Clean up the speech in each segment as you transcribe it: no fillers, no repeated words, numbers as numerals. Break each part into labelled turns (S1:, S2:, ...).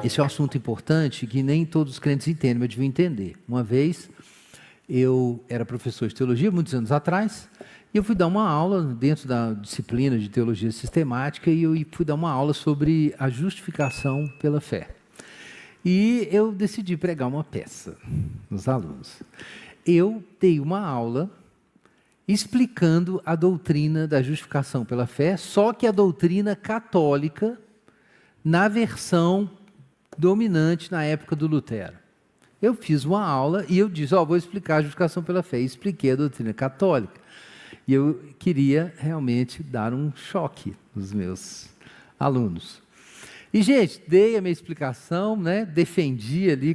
S1: Esse é um assunto importante que nem todos os crentes entendem, mas deviam entender. Uma vez, eu era professor de teologia, muitos anos atrás, e eu fui dar uma aula dentro da disciplina de teologia sistemática, e eu fui dar uma aula sobre a justificação pela fé. E eu decidi pregar uma peça nos alunos. Eu dei uma aula explicando a doutrina da justificação pela fé, só que a doutrina católica na versão dominante na época do Lutero. Eu fiz uma aula e eu disse, vou explicar a justificação pela fé. E expliquei a doutrina católica. E eu queria realmente dar um choque nos meus alunos. E, gente, dei a minha explicação, né? Defendi ali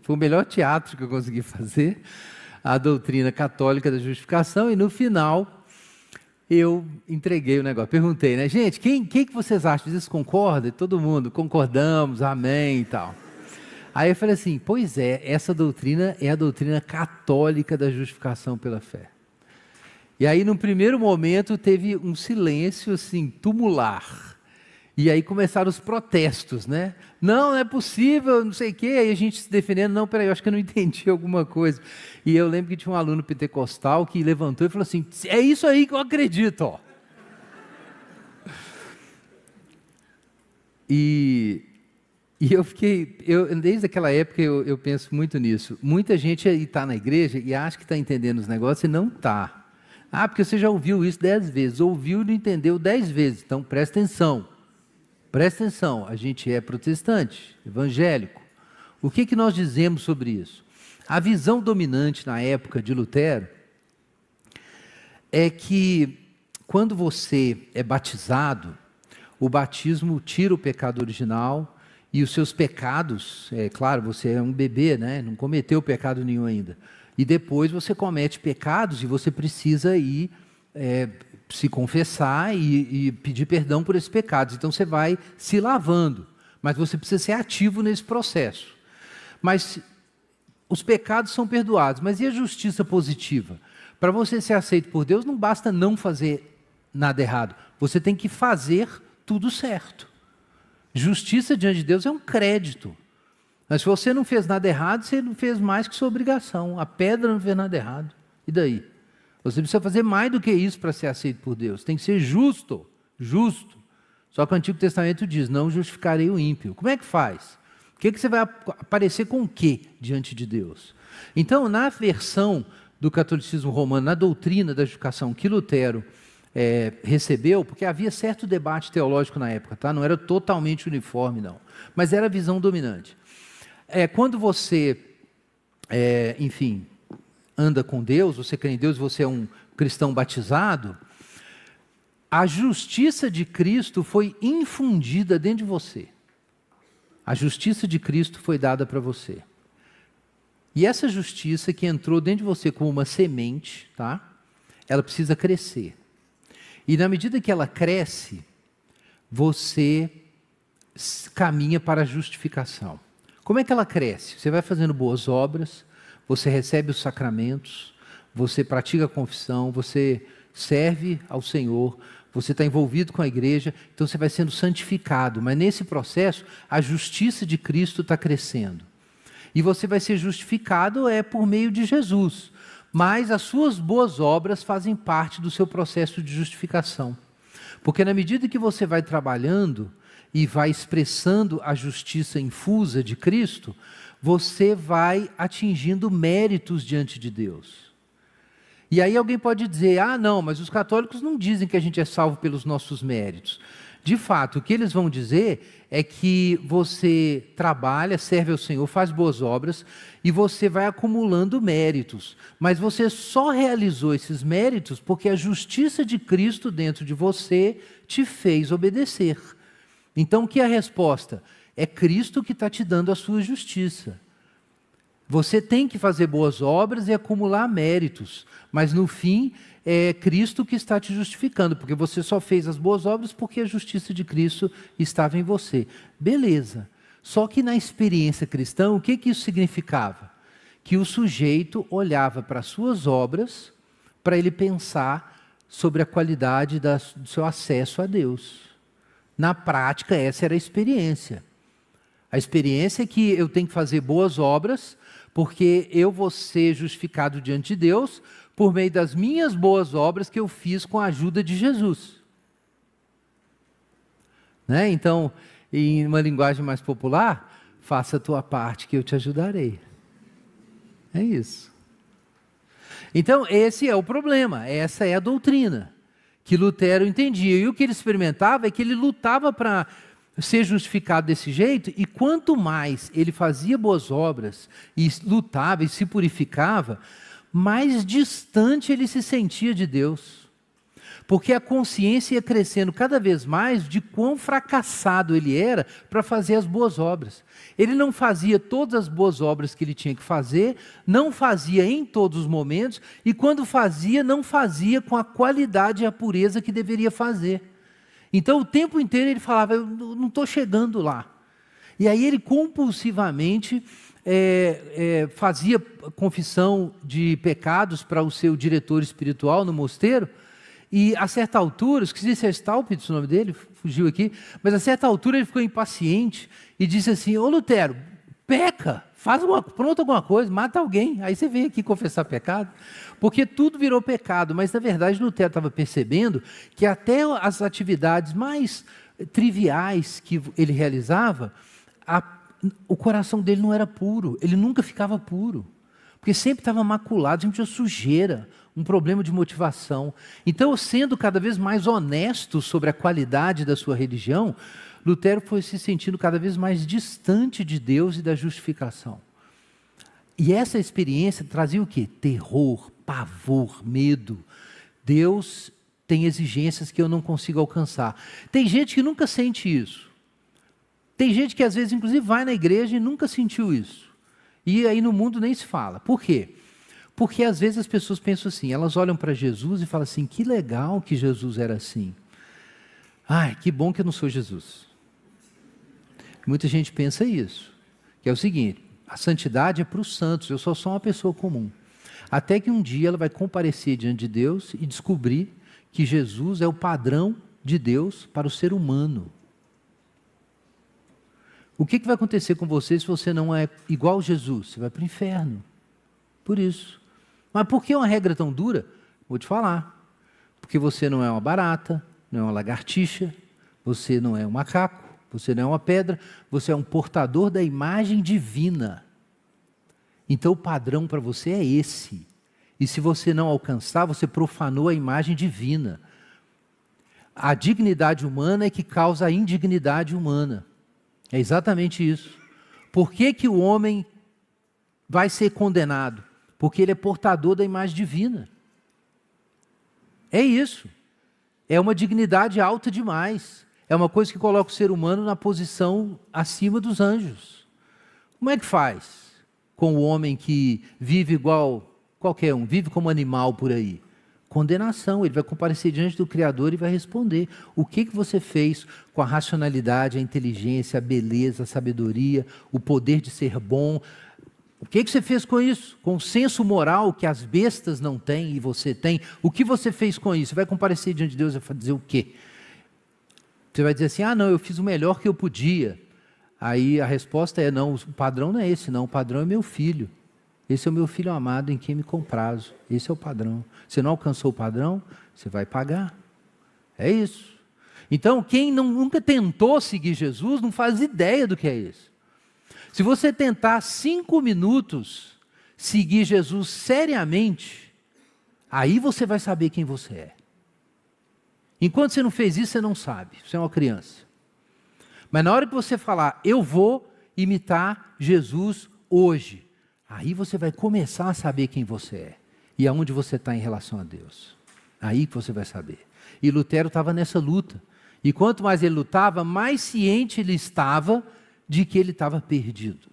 S1: foi o melhor teatro que eu consegui fazer, a doutrina católica da justificação, e no final eu entreguei o negócio. Perguntei, né, gente, quem que vocês acham? Vocês concordam? E todo mundo, concordamos, amém e tal. Aí eu falei assim, pois é, essa doutrina é a doutrina católica da justificação pela fé. E aí, num primeiro momento, teve um silêncio, assim, tumular. E aí começaram os protestos, né? Não é possível, não sei o quê. Aí a gente se defendendo, não, peraí, eu acho que eu não entendi alguma coisa. E eu lembro que tinha um aluno pentecostal que levantou e falou assim, é isso aí que eu acredito, ó. E eu fiquei, desde aquela época eu penso muito nisso. Muita gente aí está na igreja e acha que está entendendo os negócios e não está. Porque você já ouviu isso 10 vezes, ouviu e não entendeu 10 vezes. Então presta atenção. Presta atenção, a gente é protestante, evangélico. O que nós dizemos sobre isso? A visão dominante na época de Lutero é que quando você é batizado, o batismo tira o pecado original e os seus pecados, claro, você é um bebê, né? Não cometeu pecado nenhum ainda. E depois você comete pecados e você precisa ir se confessar e pedir perdão por esses pecados. Então você vai se lavando, mas você precisa ser ativo nesse processo. Mas os pecados são perdoados, mas e a justiça positiva? Para você ser aceito por Deus, não basta não fazer nada errado, você tem que fazer tudo certo. Justiça diante de Deus é um crédito. Mas se você não fez nada errado, você não fez mais que sua obrigação. A pedra não fez nada errado. E daí? Você precisa fazer mais do que isso para ser aceito por Deus. Tem que ser justo. Justo. Só que o Antigo Testamento diz, não justificarei o ímpio. Como é que faz? O que você vai aparecer com o quê diante de Deus? Então, na versão do catolicismo romano, na doutrina da justificação que Lutero recebeu, porque havia certo debate teológico na época, tá? Não era totalmente uniforme, não. Mas era a visão dominante. Quando você, enfim, anda com Deus, você crê em Deus, você é um cristão batizado, a justiça de Cristo foi infundida dentro de você. A justiça de Cristo foi dada para você. E essa justiça que entrou dentro de você como uma semente, tá? Ela precisa crescer. E na medida que ela cresce, você caminha para a justificação. Como é que ela cresce? Você vai fazendo boas obras, você recebe os sacramentos, você pratica a confissão, você serve ao Senhor, você está envolvido com a igreja, então você vai sendo santificado. Mas nesse processo, a justiça de Cristo está crescendo. E você vai ser justificado por meio de Jesus. Mas as suas boas obras fazem parte do seu processo de justificação. Porque na medida que você vai trabalhando e vai expressando a justiça infusa de Cristo, você vai atingindo méritos diante de Deus. E aí alguém pode dizer, não, mas os católicos não dizem que a gente é salvo pelos nossos méritos. De fato, o que eles vão dizer é que você trabalha, serve ao Senhor, faz boas obras e você vai acumulando méritos. Mas você só realizou esses méritos porque a justiça de Cristo dentro de você te fez obedecer. Então, o que é a resposta? É Cristo que está te dando a sua justiça. Você tem que fazer boas obras e acumular méritos, mas no fim é Cristo que está te justificando, porque você só fez as boas obras porque a justiça de Cristo estava em você. Beleza. Só que na experiência cristã, o que isso significava? Que o sujeito olhava para as suas obras para ele pensar sobre a qualidade do seu acesso a Deus. Na prática, essa era a experiência. A experiência é que eu tenho que fazer boas obras, porque eu vou ser justificado diante de Deus por meio das minhas boas obras que eu fiz com a ajuda de Jesus. Né? Então, em uma linguagem mais popular, faça a tua parte que eu te ajudarei. É isso. Então, esse é o problema, essa é a doutrina que Lutero entendia. E o que ele experimentava é que ele lutava para ser justificado desse jeito, e quanto mais ele fazia boas obras, e lutava e se purificava, mais distante ele se sentia de Deus. Porque a consciência ia crescendo cada vez mais de quão fracassado ele era para fazer as boas obras. Ele não fazia todas as boas obras que ele tinha que fazer, não fazia em todos os momentos, e quando fazia, não fazia com a qualidade e a pureza que deveria fazer. Então o tempo inteiro ele falava, eu não estou chegando lá. E aí ele compulsivamente fazia confissão de pecados para o seu diretor espiritual no mosteiro, e a certa altura, esqueci se é Staupitz o nome dele, fugiu aqui, mas a certa altura ele ficou impaciente e disse assim, ô Lutero, peca, pronto alguma coisa, mata alguém, aí você vem aqui confessar pecado, porque tudo virou pecado, mas na verdade Lutero estava percebendo que até as atividades mais triviais que ele realizava, o coração dele não era puro, ele nunca ficava puro, porque sempre estava maculado, sempre tinha sujeira, um problema de motivação. Então, sendo cada vez mais honesto sobre a qualidade da sua religião, Lutero foi se sentindo cada vez mais distante de Deus e da justificação. E essa experiência trazia o quê? Terror, pavor, medo. Deus tem exigências que eu não consigo alcançar. Tem gente que nunca sente isso. Tem gente que às vezes, inclusive, vai na igreja e nunca sentiu isso. E aí no mundo nem se fala. Por quê? Porque às vezes as pessoas pensam assim, elas olham para Jesus e falam assim, que legal que Jesus era assim. Ai, que bom que eu não sou Jesus. Muita gente pensa isso, que é o seguinte, a santidade é para os santos, eu só sou uma pessoa comum. Até que um dia ela vai comparecer diante de Deus e descobrir que Jesus é o padrão de Deus para o ser humano. O que vai acontecer com você se você não é igual a Jesus? Você vai para o inferno. Por isso. Mas por que uma regra tão dura? Vou te falar. Porque você não é uma barata, não é uma lagartixa, você não é um macaco, você não é uma pedra, você é um portador da imagem divina. Então o padrão para você é esse. E se você não alcançar, você profanou a imagem divina. A dignidade humana é que causa a indignidade humana. É exatamente isso. Por que o homem vai ser condenado? Porque ele é portador da imagem divina. É isso. É uma dignidade alta demais. É uma coisa que coloca o ser humano na posição acima dos anjos. Como é que faz com o homem que vive igual qualquer um, vive como animal por aí? Condenação. Ele vai comparecer diante do Criador e vai responder. O que você fez com a racionalidade, a inteligência, a beleza, a sabedoria, o poder de ser bom? O que você fez com isso? Com o senso moral que as bestas não têm e você tem? O que você fez com isso? Você vai comparecer diante de Deus e vai dizer o quê? Você vai dizer assim, não, eu fiz o melhor que eu podia. Aí a resposta é, não, o padrão não é esse, não, o padrão é meu filho. Esse é o meu filho amado em quem me comprazo. Esse é o padrão. Você não alcançou o padrão, você vai pagar. É isso. Então, quem nunca tentou seguir Jesus, não faz ideia do que é isso. Se você tentar 5 minutos seguir Jesus seriamente, aí você vai saber quem você é. Enquanto você não fez isso, você não sabe. Você é uma criança. Mas na hora que você falar, eu vou imitar Jesus hoje, aí você vai começar a saber quem você é. E aonde você está em relação a Deus. Aí que você vai saber. E Lutero estava nessa luta. E quanto mais ele lutava, mais ciente ele estava de que ele estava perdido.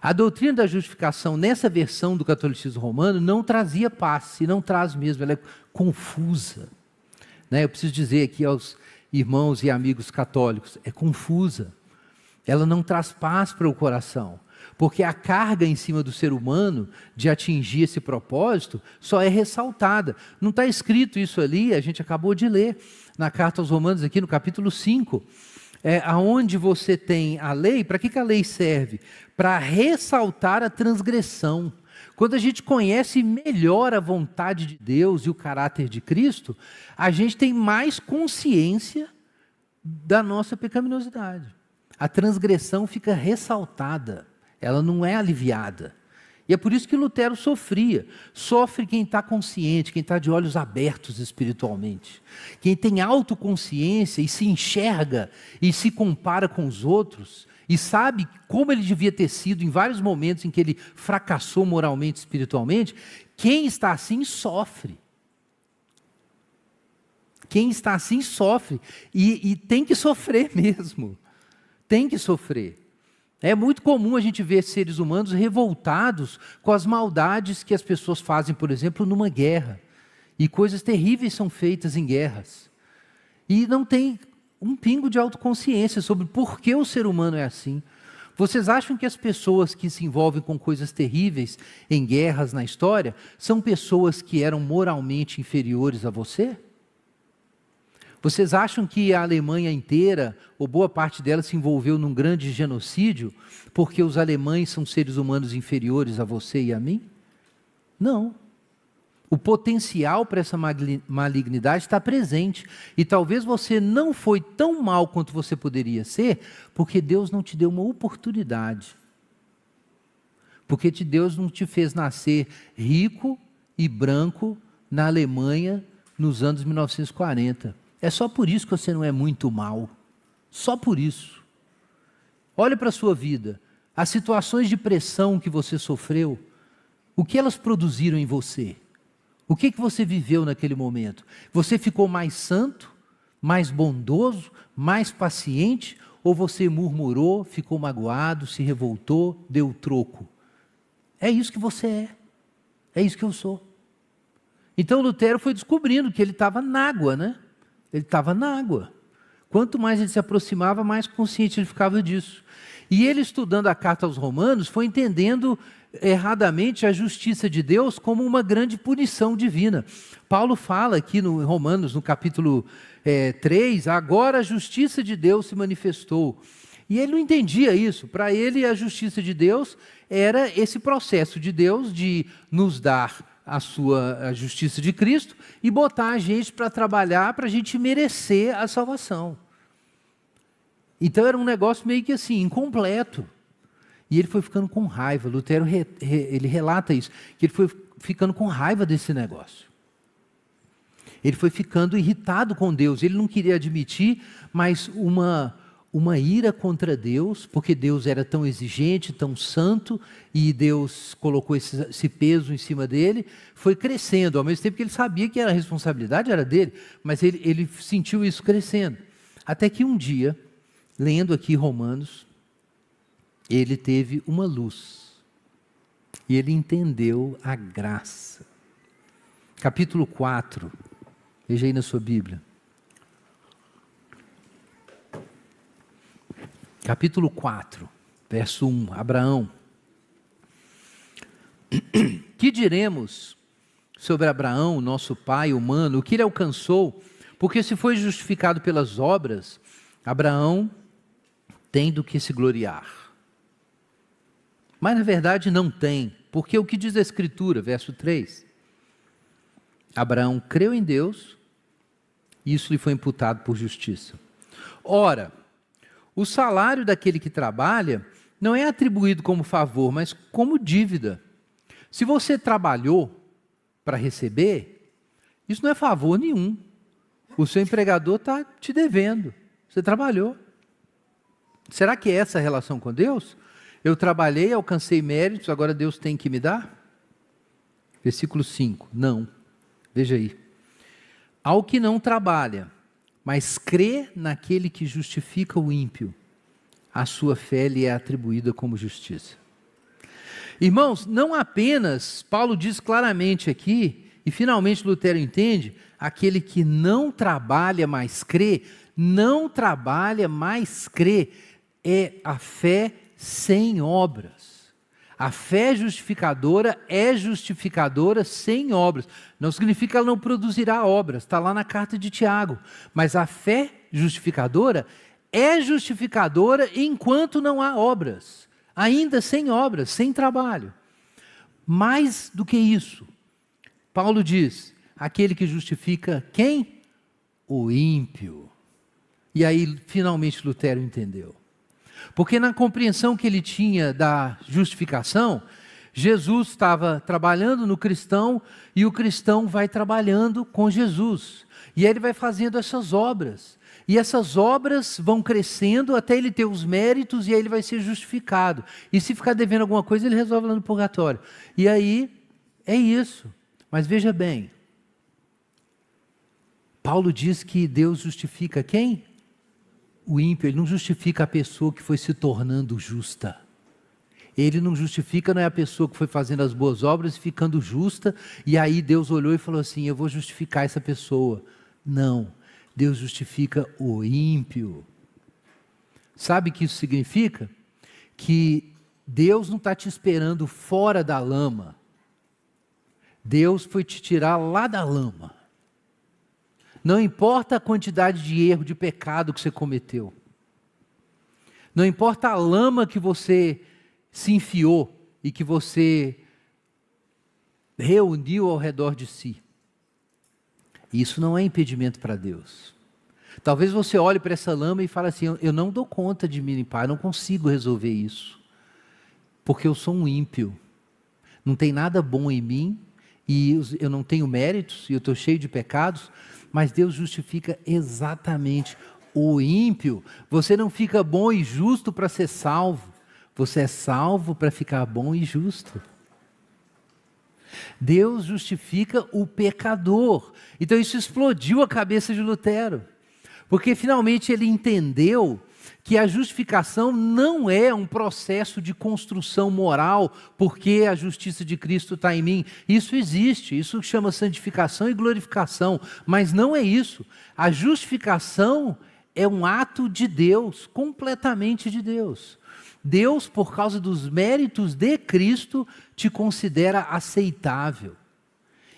S1: A doutrina da justificação, nessa versão do catolicismo romano, não trazia paz, e não traz mesmo, ela é confusa. Eu preciso dizer aqui aos irmãos e amigos católicos, é confusa. Ela não traz paz para o coração, porque a carga em cima do ser humano de atingir esse propósito só é ressaltada. Não está escrito isso ali, a gente acabou de ler na carta aos Romanos aqui no capítulo 5. aonde você tem a lei, para que a lei serve? Para ressaltar a transgressão. Quando a gente conhece melhor a vontade de Deus e o caráter de Cristo, a gente tem mais consciência da nossa pecaminosidade. A transgressão fica ressaltada, ela não é aliviada. E é por isso que Lutero sofria. Sofre quem está consciente, quem está de olhos abertos espiritualmente. Quem tem autoconsciência e se enxerga e se compara com os outros e sabe como ele devia ter sido em vários momentos em que ele fracassou moralmente, espiritualmente. Quem está assim sofre. Quem está assim sofre. E tem que sofrer mesmo. Tem que sofrer. É muito comum a gente ver seres humanos revoltados com as maldades que as pessoas fazem, por exemplo, numa guerra. E coisas terríveis são feitas em guerras. E não tem um pingo de autoconsciência sobre por que o ser humano é assim. Vocês acham que as pessoas que se envolvem com coisas terríveis em guerras na história são pessoas que eram moralmente inferiores a você? Vocês acham que a Alemanha inteira, ou boa parte dela, se envolveu num grande genocídio porque os alemães são seres humanos inferiores a você e a mim? Não. O potencial para essa malignidade está presente. E talvez você não foi tão mal quanto você poderia ser, porque Deus não te deu uma oportunidade. Porque Deus não te fez nascer rico e branco na Alemanha nos anos 1940. É só por isso que você não é muito mal. Só por isso. Olhe para a sua vida. As situações de pressão que você sofreu, o que elas produziram em você? O que você viveu naquele momento? Você ficou mais santo, mais bondoso, mais paciente? Ou você murmurou, ficou magoado, se revoltou, deu troco? É isso que você é. É isso que eu sou. Então Lutero foi descobrindo que ele estava na água, né? Ele estava na água. Quanto mais ele se aproximava, mais consciente ele ficava disso. E ele, estudando a carta aos Romanos, foi entendendo erradamente a justiça de Deus como uma grande punição divina. Paulo fala aqui no Romanos, no capítulo 3, agora a justiça de Deus se manifestou. E ele não entendia isso. Para ele, a justiça de Deus era esse processo de Deus de nos dar a justiça de Cristo e botar a gente para trabalhar para a gente merecer a salvação. Então era um negócio meio que assim, incompleto. E ele foi ficando com raiva. Lutero ele relata isso, que ele foi ficando com raiva desse negócio. Ele foi ficando irritado com Deus. Ele não queria admitir, mas uma ira contra Deus, porque Deus era tão exigente, tão santo, e Deus colocou esse peso em cima dele, foi crescendo, ao mesmo tempo que ele sabia que a responsabilidade era dele, mas ele sentiu isso crescendo. Até que um dia, lendo aqui Romanos, ele teve uma luz, e ele entendeu a graça. Capítulo 4, veja aí na sua Bíblia. Capítulo 4, verso 1, Abraão. Que diremos sobre Abraão, nosso pai humano, o que ele alcançou? Porque se foi justificado pelas obras, Abraão tem do que se gloriar. Mas na verdade não tem, porque o que diz a Escritura, verso 3? Abraão creu em Deus, e isso lhe foi imputado por justiça. Ora, o salário daquele que trabalha não é atribuído como favor, mas como dívida. Se você trabalhou para receber, isso não é favor nenhum. O seu empregador está te devendo. Você trabalhou. Será que é essa a relação com Deus? Eu trabalhei, alcancei méritos, agora Deus tem que me dar? Versículo 5. Não. Veja aí. Ao que não trabalha, mas crê naquele que justifica o ímpio, a sua fé lhe é atribuída como justiça. Irmãos, não apenas, Paulo diz claramente aqui, e finalmente Lutero entende, aquele que não trabalha, mas crê, não trabalha, mas crê, é a fé sem obras. A fé justificadora é justificadora sem obras. Não significa que ela não produzirá obras, está lá na carta de Tiago. Mas a fé justificadora é justificadora enquanto não há obras, ainda sem obras, sem trabalho. Mais do que isso, Paulo diz, aquele que justifica quem? O ímpio. E aí, finalmente, Lutero entendeu. Porque na compreensão que ele tinha da justificação, Jesus estava trabalhando no cristão e o cristão vai trabalhando com Jesus. E aí ele vai fazendo essas obras. E essas obras vão crescendo até ele ter os méritos e aí ele vai ser justificado. E se ficar devendo alguma coisa, ele resolve lá no purgatório. E aí, é isso. Mas veja bem, Paulo diz que Deus justifica quem? O ímpio. Ele não justifica a pessoa que foi se tornando justa. Ele não justifica, não é a pessoa que foi fazendo as boas obras e ficando justa, e aí Deus olhou e falou assim, eu vou justificar essa pessoa. Não, Deus justifica o ímpio. Sabe o que isso significa? Que Deus não está te esperando fora da lama. Deus foi te tirar lá da lama. Não importa a quantidade de erro, de pecado que você cometeu. Não importa a lama que você se enfiou e que você reuniu ao redor de si. Isso não é impedimento para Deus. Talvez você olhe para essa lama e fale assim, eu não dou conta de me limpar, eu não consigo resolver isso. Porque eu sou um ímpio. Não tem nada bom em mim e eu não tenho méritos e eu estou cheio de pecados. Mas Deus justifica exatamente o ímpio. Você não fica bom e justo para ser salvo. Você é salvo para ficar bom e justo. Deus justifica o pecador. Então isso explodiu a cabeça de Lutero. Porque finalmente ele entendeu que a justificação não é um processo de construção moral, porque a justiça de Cristo está em mim. Isso existe, isso chama santificação e glorificação, mas não é isso. A justificação é um ato de Deus, completamente de Deus. Deus, por causa dos méritos de Cristo, te considera aceitável.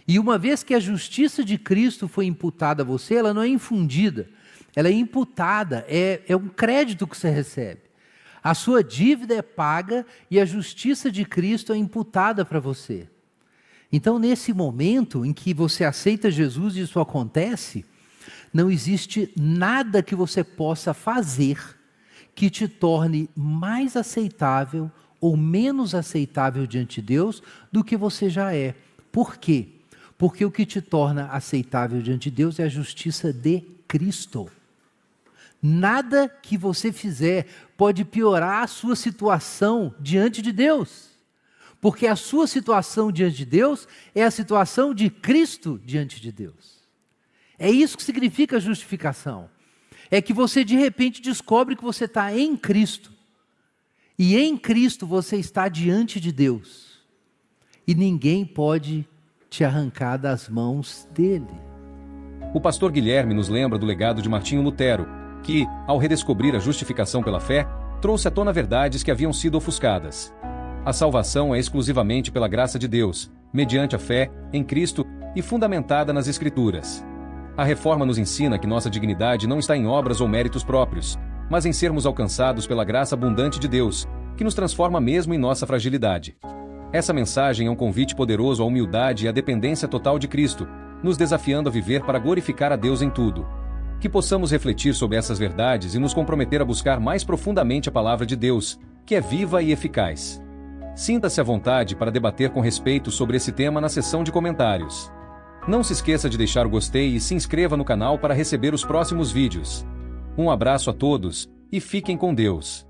S1: E uma vez que a justiça de Cristo foi imputada a você, ela não é infundida. Ela é imputada, é um crédito que você recebe. A sua dívida é paga e a justiça de Cristo é imputada para você. Então, nesse momento em que você aceita Jesus e isso acontece, não existe nada que você possa fazer que te torne mais aceitável ou menos aceitável diante de Deus do que você já é. Por quê? Porque o que te torna aceitável diante de Deus é a justiça de Cristo. Nada que você fizer pode piorar a sua situação diante de Deus, porque a sua situação diante de Deus é a situação de Cristo diante de Deus. É isso que significa justificação. É que você de repente descobre que você está em Cristo, e em Cristo você está diante de Deus, e ninguém pode te arrancar das mãos dele.
S2: O pastor Guilherme nos lembra do legado de Martinho Lutero, que, ao redescobrir a justificação pela fé, trouxe à tona verdades que haviam sido ofuscadas. A salvação é exclusivamente pela graça de Deus, mediante a fé em Cristo e fundamentada nas Escrituras. A reforma nos ensina que nossa dignidade não está em obras ou méritos próprios, mas em sermos alcançados pela graça abundante de Deus, que nos transforma mesmo em nossa fragilidade. Essa mensagem é um convite poderoso à humildade e à dependência total de Cristo, nos desafiando a viver para glorificar a Deus em tudo. Que possamos refletir sobre essas verdades e nos comprometer a buscar mais profundamente a palavra de Deus, que é viva e eficaz. Sinta-se à vontade para debater com respeito sobre esse tema na seção de comentários. Não se esqueça de deixar o gostei e se inscreva no canal para receber os próximos vídeos. Um abraço a todos e fiquem com Deus.